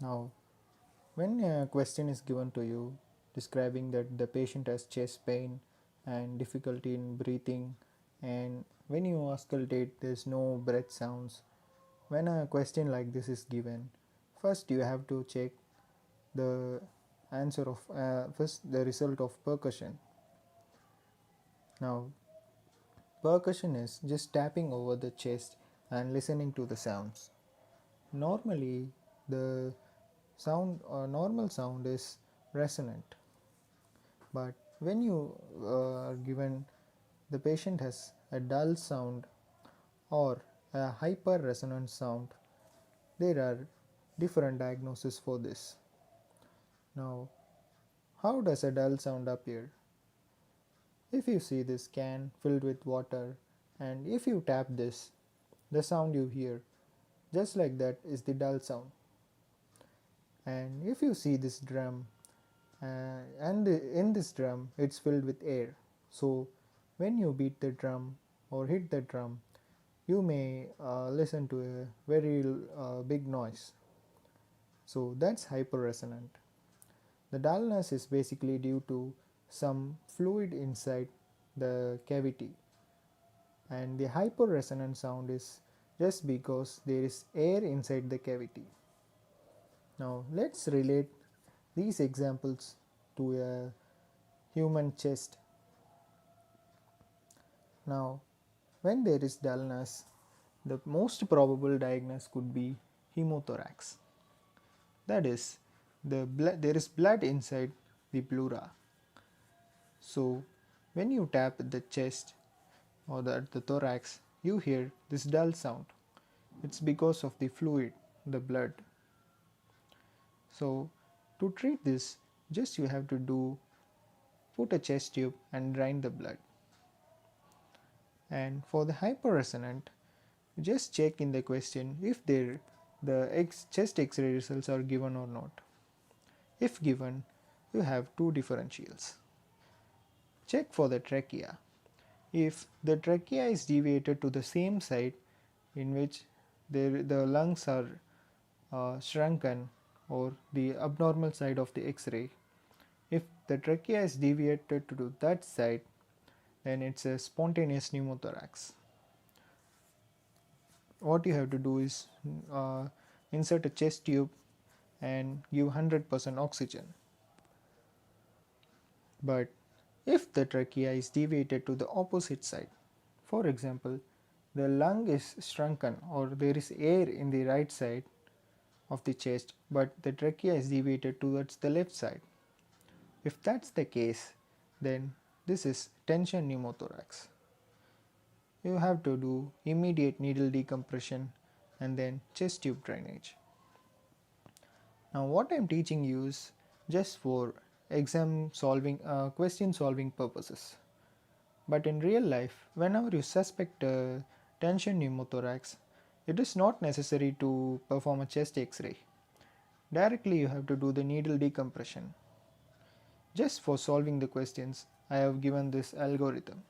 Now, when a question is given to you describing that the patient has chest pain and difficulty in breathing, and when you auscultate there's no breath sounds, when a question like this is given, first you have to check the answer of first the result of percussion. Now, percussion is just tapping over the chest and listening to the sounds. Normally, the normal sound is resonant, but when you are given the patient has a dull sound or a hyper resonant sound, there are different diagnoses for this. Now, how does a dull sound appear? If you see this can filled with water and if you tap this, the sound you hear just like that is the dull sound. And if you see this drum in this drum it's filled with air, so when you beat the drum or hit the drum you may listen to a very big noise, so that's hyper resonant. The dullness is basically due to some fluid inside the cavity, and the hyper resonant sound is just because there is air inside the cavity. Now let's relate these examples to a human chest. Now, when there is dullness, the most probable diagnosis could be pneumothorax. That is, there is blood inside the pleura. So, when you tap the chest or the thorax, you hear this dull sound. It's because of the fluid, the blood. So, to treat this, just you have to put a chest tube and drain the blood. And for the hyperresonant, just check in the question if the chest X-ray results are given or not. If given, you have two differentials. Check for the trachea. If the trachea is deviated to the same side in which the lungs are shrunken or the abnormal side of the X-ray, if the trachea is deviated to that side, then it's a spontaneous pneumothorax. What you have to do is insert a chest tube and give 100% oxygen. But if the trachea is deviated to the opposite side, for example, the lung is shrunken or there is air in the right side of the chest, but the trachea is deviated towards the left side. If that's the case, then this is tension pneumothorax. You have to do immediate needle decompression and then chest tube drainage. Now what I am teaching you is just for exam solving, question solving purposes. But in real life, whenever you suspect tension pneumothorax, it is not necessary to perform a chest X-ray. Directly you have to do the needle decompression. Just for solving the questions, I have given this algorithm.